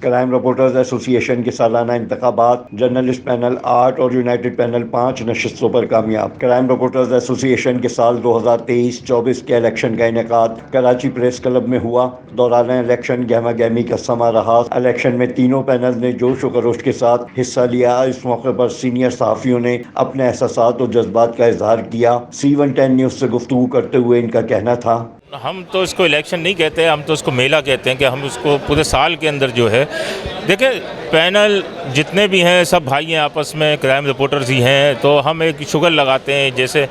Crime reporters ایسوسی ایشن کے سالانہ انتخابات جرنلسٹ پینل 8 اور یونائٹڈ پینل 5 نشستوں پر کامیاب۔ کرائم رپورٹرز ایسوسی ایشن کے سال 2023-24 کے الیکشن کا انعقاد کراچی پریس کلب میں ہوا۔ دوران الیکشن گہما گہمی کا سما رہا۔ الیکشن میں تینوں پینل نے جوش و خروش کے ساتھ حصہ لیا۔ اس موقع پر سینئر صحافیوں نے اپنے احساسات اور جذبات کا اظہار کیا۔ C110 نیوز سے گفتگو کرتے ہوئے ان کا کہنا تھا، ہم تو اس کو الیکشن نہیں کہتے، ہم تو اس کو میلہ کہتے ہیں کہ ہم اس کو پورے سال کے اندر جو ہے دیکھیں پینل جتنے بھی ہیں سب بھائی ہیں آپس میں، کرائم رپورٹرز ہی ہیں، تو ہم ایک شغل لگاتے ہیں، جیسے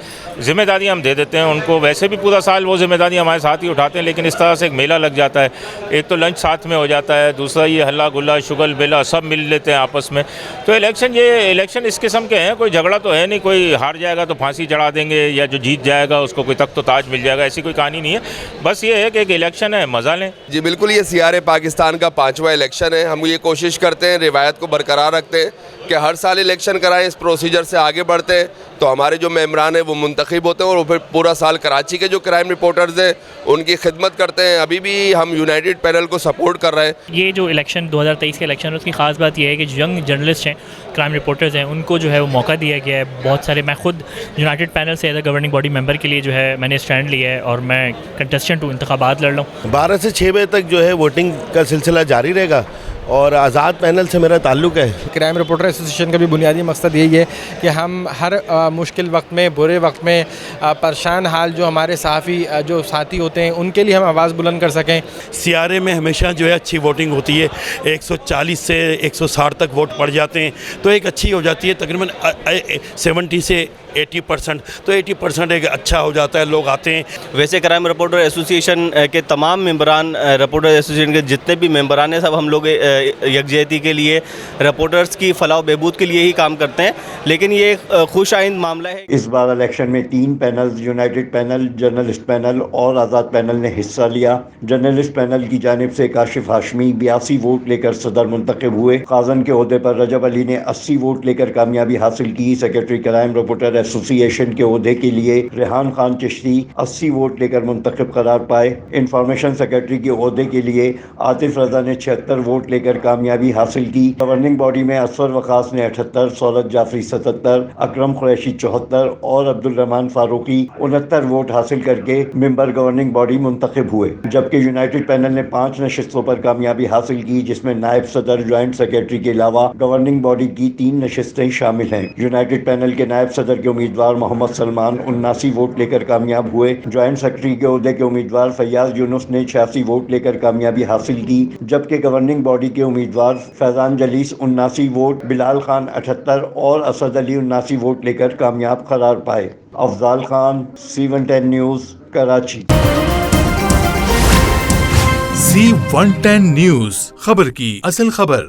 ذمہ داریاں ہم دے دیتے ہیں ان کو۔ ویسے بھی پورا سال وہ ذمہ داریاں ہمارے ساتھ ہی اٹھاتے ہیں، لیکن اس طرح سے ایک میلہ لگ جاتا ہے۔ ایک تو لنچ ساتھ میں ہو جاتا ہے، دوسرا یہ ہلا گلا شغل بیلا سب مل لیتے ہیں آپس میں۔ تو الیکشن اس قسم کے ہیں، کوئی جھگڑا تو ہے نہیں، کوئی ہار جائے گا تو پھانسی چڑھا دیں گے یا جو جیت جائے گا اس کو کوئی تخت و تاج مل جائے گا، ایسی کوئی کہانی نہیں ہے۔ بس یہ ہے کہ ایک الیکشن ہے، مزہ لیں۔ جی بالکل، یہ CRA پاکستان کا 5واں الیکشن ہے۔ ہم یہ کوشش کرتے ہیں، روایت کو برقرار رکھتے ہیں کہ ہر سال الیکشن کرائیں، اس پروسیجر سے آگے بڑھتے ہیں تو ہمارے جو ممبران ہیں وہ منتخب ہوتے ہیں اور پھر پورا سال کراچی کے جو کرائم رپورٹرز ہیں ان کی خدمت کرتے ہیں۔ ابھی بھی ہم یونائٹڈ پینل کو سپورٹ کر رہے ہیں۔ یہ جو الیکشن 2023 کے الیکشن ہے اس کی خاص بات یہ ہے کہ جو ینگ جرنلسٹ ہیں، کرائم رپورٹرز ہیں، ان کو جو ہے وہ موقع دیا گیا ہے۔ بہت سارے، میں خود یونائٹڈ پینل سے ایز اے گورننگ باڈی ممبر کے لیے جو ہے میں نے اسٹینڈ لیا ہے اور میں کنٹسٹنٹ ہوں، انتخابات لڑ رہا ہوں۔ 12 سے 6 بجے تک جو ہے ووٹنگ کا سلسلہ جاری رہے گا اور آزاد پینل سے میرا تعلق ہے۔ کرائم رپورٹر ایسوسی ایشن کا بھی بنیادی مقصد یہی ہے کہ ہم ہر مشکل وقت میں، برے وقت میں پریشان حال جو ہمارے صحافی جو ساتھی ہوتے ہیں ان کے لیے ہم آواز بلند کر سکیں۔ CRA میں ہمیشہ جو ہے اچھی ووٹنگ ہوتی ہے، 140 سے 160 تک ووٹ پڑ جاتے ہیں تو ایک اچھی ہو جاتی ہے، تقریباً 70 سے 80%، تو 80% ایک اچھا ہو جاتا ہے، لوگ آتے ہیں۔ ویسے کرائم رپورٹر ایسوسی ایشن کے تمام ممبران، رپورٹر ایسوسی ایشن کے جتنے بھی ممبران ہیں سب ہم لوگ یکجہتی کے لیے، رپورٹرز کی فلاح و بہبود کے لیے ہی کام کرتے ہیں، لیکن یہ ایک خوش آئند معاملہ ہے۔ اس بار الیکشن میں 3 panels United panel, journalist panel اور آزاد پینل نے حصہ لیا۔ جرنلسٹ پینل کی جانب سے کاشف ہاشمی 82 ووٹ لے کر صدر منتخب ہوئے۔ خازن کے عہدے پر رجب علی نے 80 ووٹ لے کر کامیابی حاصل کی۔ سیکرٹری کرائم رپورٹر ایسوسی ایشن کے عہدے کے لیے ریحان خان چشتی 80 ووٹ لے کر منتخب قرار پائے۔ انفارمیشن سیکرٹری کے عہدے کے لیے عاطف رضا نے 76 ووٹ لے کر کامیابی حاصل کی۔ گورننگ باڈی میں اصفر وقاص نے 78، سولت جعفری 77، اکرم قریشی 74 اور عبدالرحمان فاروقی 69 ووٹ حاصل کر کے ممبر گورننگ باڈی منتخب ہوئے، جبکہ یونائٹڈ پینل نے 5 نشستوں پر کامیابی حاصل کی، جس میں نائب صدر، جوائنٹ سیکرٹری کے علاوہ گورننگ باڈی کی 3 نشستیں شامل ہیں۔ یونائٹڈ پینل کے نائب صدر کے امیدوار محمد سلمان 79 ووٹ لے کر کامیاب ہوئے۔ جوائنٹ سیکرٹری کے عہدے کے امیدوار فیاض یونس نے 86 ووٹ لے کر کامیابی حاصل کی، جبکہ گورننگ باڈی کے امیدوار فیضان جلیس 79 ووٹ، بلال خان 78 اور اسد علی 79 ووٹ لے کر کامیاب قرار پائے۔ Afzal Khan, C110 news, Karachi. C110 news, خبر کی اصل خبر۔